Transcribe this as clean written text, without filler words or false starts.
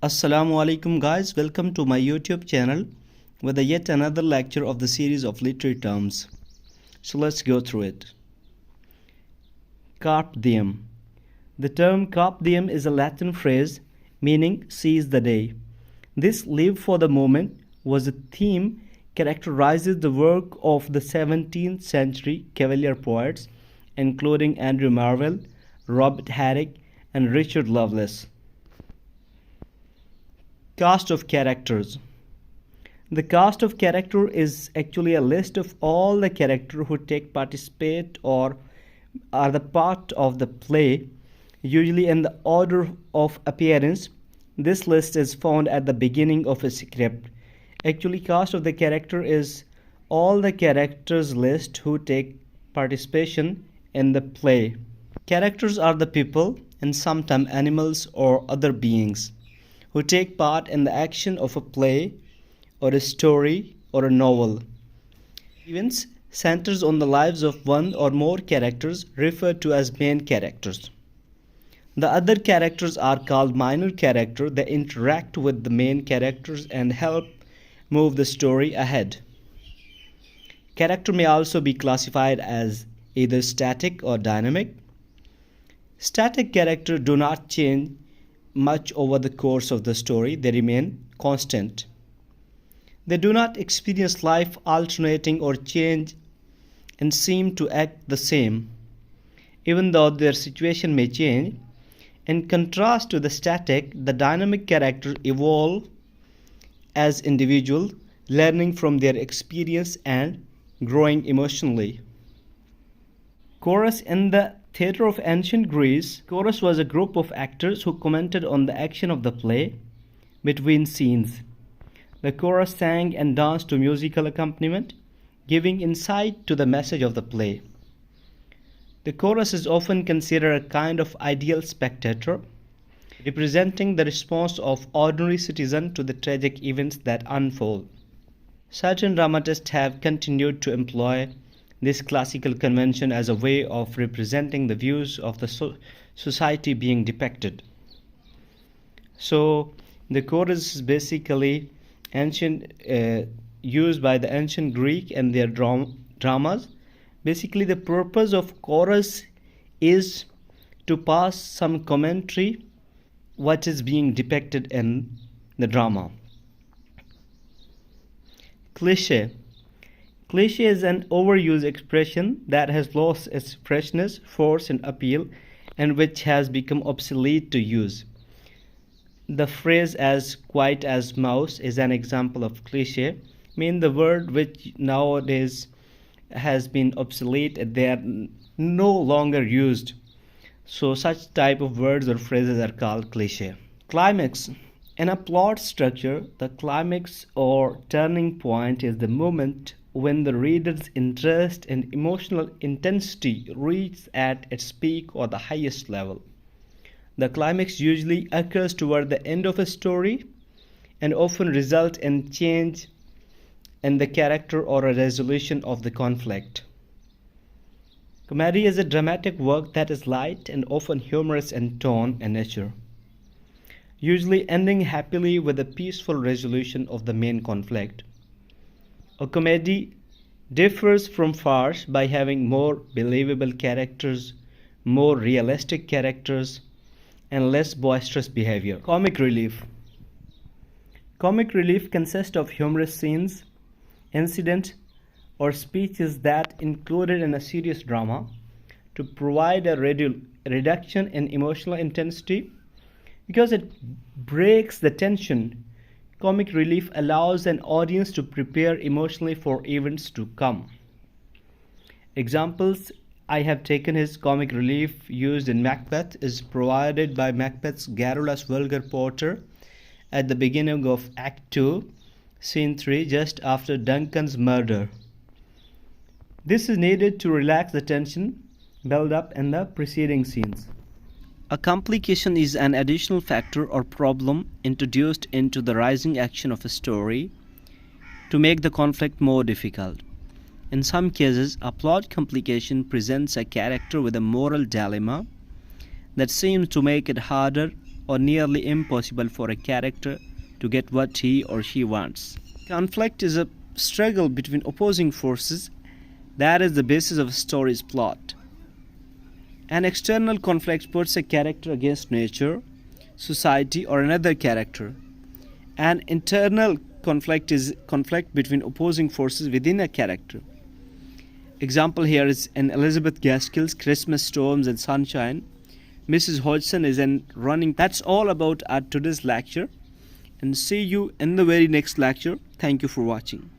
Assalamu alaikum guys, welcome to my YouTube channel with yet another lecture of the series of literary terms. So let's go through it. Carpe Diem. The term Carpe Diem is a Latin phrase meaning seize the day. This live for the moment was a theme characterizes the work of the 17th century Cavalier poets including Andrew Marvell, Robert Herrick and Richard Lovelace. Cast of characters. The cast of character is actually a list of all the characters who participate or are the part of the play, usually in the order of appearance. This list is found at the beginning of a script. Actually, cast of the character is all the characters list who take participation in the play. Characters are the people and sometimes animals or other beings who take part in the action of a play or a story or a novel. Events centers on the lives of one or more characters referred to as main characters. The other characters are called minor characters. They interact with the main characters and help move the story ahead. Character may also be classified as either static or dynamic. Static characters do not change much over the course of the story, they remain constant. They do not experience life alternating or change and seem to act the same, even though their situation may change. In contrast to the static, the dynamic characters evolve as individuals, learning from their experience and growing emotionally. Chorus. In the theatre of ancient Greece, chorus was a group of actors who commented on the action of the play between scenes. The chorus sang and danced to musical accompaniment, giving insight to the message of the play. The chorus is often considered a kind of ideal spectator, representing the response of ordinary citizens to the tragic events that unfold. Certain dramatists have continued to employ this classical convention as a way of representing the views of the society being depicted. So the chorus is basically ancient used by the ancient Greek and their dramas. Basically the purpose of chorus is to pass some commentary what is being depicted in the drama. Cliche. Cliche is an overused expression that has lost its freshness, force, and appeal, and which has become obsolete to use. The phrase "as quiet as mouse" is an example of cliche, meaning the word which nowadays has been obsolete, they are no longer used. So such type of words or phrases are called cliche. Climax. In a plot structure, the climax or turning point is the moment when the reader's interest and emotional intensity reach at its peak or the highest level. The climax usually occurs toward the end of a story and often results in change in the character or a resolution of the conflict. Comedy is a dramatic work that is light and often humorous in tone and nature, usually ending happily with a peaceful resolution of the main conflict. A comedy differs from farce by having more believable characters, more realistic characters, and less boisterous behavior. Comic relief. Comic relief consists of humorous scenes, incidents, or speeches that included in a serious drama to provide a reduction in emotional intensity because it breaks the tension. Comic relief allows an audience to prepare emotionally for events to come. Examples I have taken is comic relief used in Macbeth is provided by Macbeth's garrulous vulgar porter at the beginning of Act 2, Scene 3, just after Duncan's murder. This is needed to relax the tension built up in the preceding scenes. A complication is an additional factor or problem introduced into the rising action of a story to make the conflict more difficult. In some cases, a plot complication presents a character with a moral dilemma that seems to make it harder or nearly impossible for a character to get what he or she wants. Conflict is a struggle between opposing forces that is the basis of a story's plot. An external conflict puts a character against nature, society, or another character. An internal conflict is conflict between opposing forces within a character. Example here is in Elizabeth Gaskell's Christmas Storms and Sunshine. Mrs. Hodgson is in running. That's all about our today's lecture, and see you in the very next lecture. Thank you for watching.